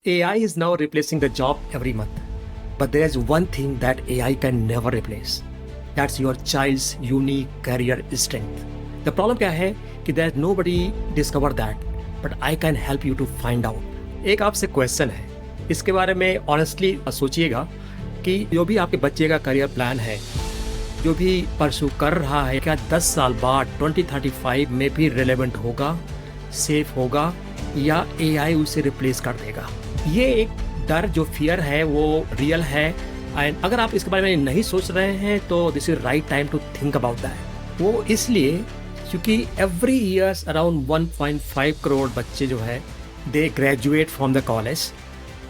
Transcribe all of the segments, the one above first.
AI is now replacing the job every month. But there is one thing that AI can never replace. That's your child's unique career strength. The problem क्या है कि there's nobody discovered that, but I can help you to find out. एक आपसे question है, इसके बारे में honestly सोचिएगा कि जो भी आपके बच्चे का करियर प्लान है, जो भी परसू कर रहा है, क्या 10 साल बाद 2035 में भी रिलेवेंट होगा, सेफ होगा या AI उसे रिप्लेस कर देगा। ये एक डर जो फियर है वो रियल है एंड अगर आप इसके बारे में नहीं सोच रहे हैं तो this is right time to think about that. वो इसलिए क्योंकि एवरी ईयर्स अराउंड 1.5 करोड़ बच्चे जो है they graduate from the college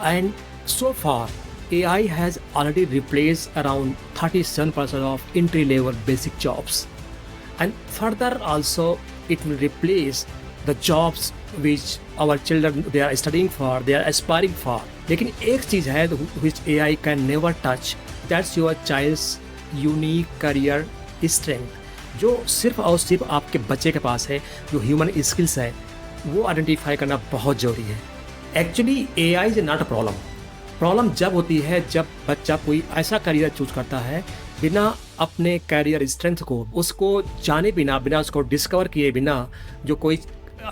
and so far AI has already replaced around 37% of entry-level basic jobs. And further also, it will replace the jobs which our children they are studying for, they are aspiring for. लेकिन एक चीज़ है which AI can never touch, that's your child's unique career strength. जो सिर्फ और सिर्फ आपके बच्चे के पास है, जो ह्यूमन स्किल्स है, वो आइडेंटिफाई करना बहुत ज़रूरी है। Actually AI is not a problem जब होती है जब बच्चा कोई ऐसा करियर चूज करता है बिना अपने करियर स्ट्रेंथ को उसको जाने बिना उसको डिस्कवर किए बिना, जो कोई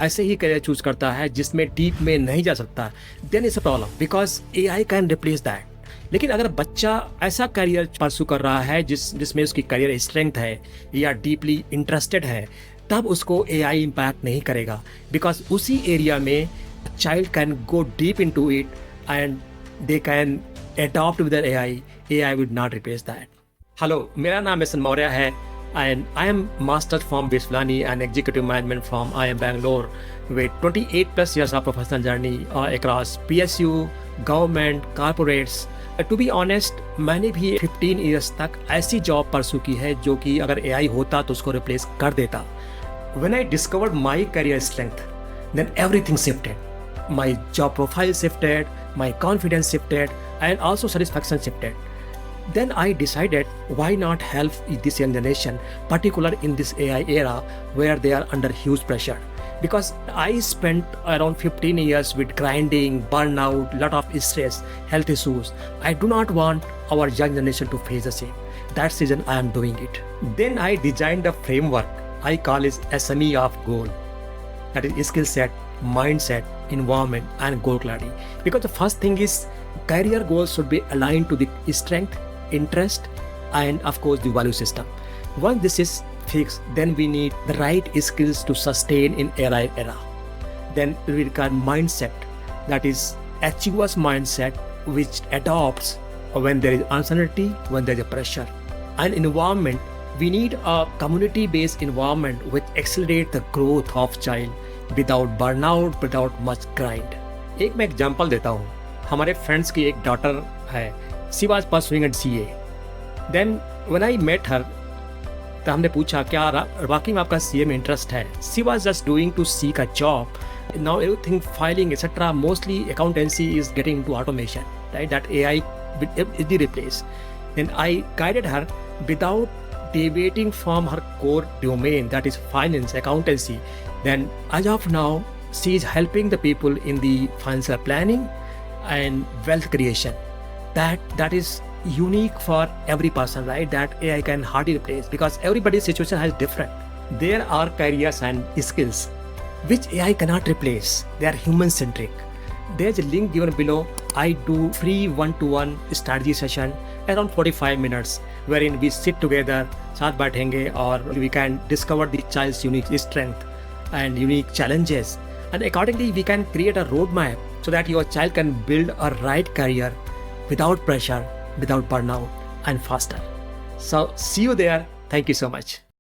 ऐसे ही करियर चूज करता है जिसमें डीप में नहीं जा सकता, then it's a problem because AI can replace that. लेकिन अगर बच्चा ऐसा करियर परसू कर रहा है जिसमें उसकी करियर स्ट्रेंथ है या डीपली इंटरेस्टेड है, तब उसको AI इम्पैक्ट नहीं करेगा बिकॉज उसी एरिया में child can go deep into it and they can adopt with their AI would not replace that. Hello, मेरा नाम एसन मौर्य है and I am master's from Bislani and executive management from IIM Bangalore with 28 plus years of professional journey across PSU, government, corporates. To be honest, मैंने भी 15 years तक ऐसी job परसू की है जो कि अगर AI होता तो उसको रिप्लेस कर देता। When I discovered my career strength, then everything shifted. My job profile shifted, my confidence shifted, and also satisfaction shifted. Then I decided why not help this young generation, particularly in this AI era where they are under huge pressure. Because I spent around 15 years with grinding, burnout, lot of stress, health issues. I do not want our young generation to face the same. That's the reason I am doing it. Then I designed a framework I call is SME of goal. That is skill set, mindset, environment, and goal clarity. Because the first thing is career goals should be aligned to the strength, interest, and of course the value system. Once this is fixed, then we need the right skills to sustain in AI era. Then we require mindset, that is achievers mindset, which adopts when there is uncertainty, when there is a pressure. And environment, we need a community-based environment which accelerates the growth of child without burnout, without much grind. एक मैं example देता हूँ। हमारे friends की एक daughter है, she was pursuing at CA. Then when I met her, तो हमने पूछा क्या वाकई में आपका CA में इंटरेस्ट है? She was just doing to seek a job. Now everything filing etcetera mostly accountancy is getting into automation, right? That AI will be replaced. Then I guided her without deviating from her core domain, that is finance, accountancy. Then as of now, she is helping the people in the financial planning and wealth creation. That is unique for every person, right? That AI can hardly replace because everybody's situation is different. There are careers and skills which AI cannot replace. They are human centric. There's a link given below. I do free one-to-one strategy session around 45 minutes wherein we sit together, साथ बैठेंगे और we can discover the child's unique strength and unique challenges, and accordingly we can create a roadmap so that your child can build a right career without pressure, without burnout, and faster. So see you there. Thank you so much.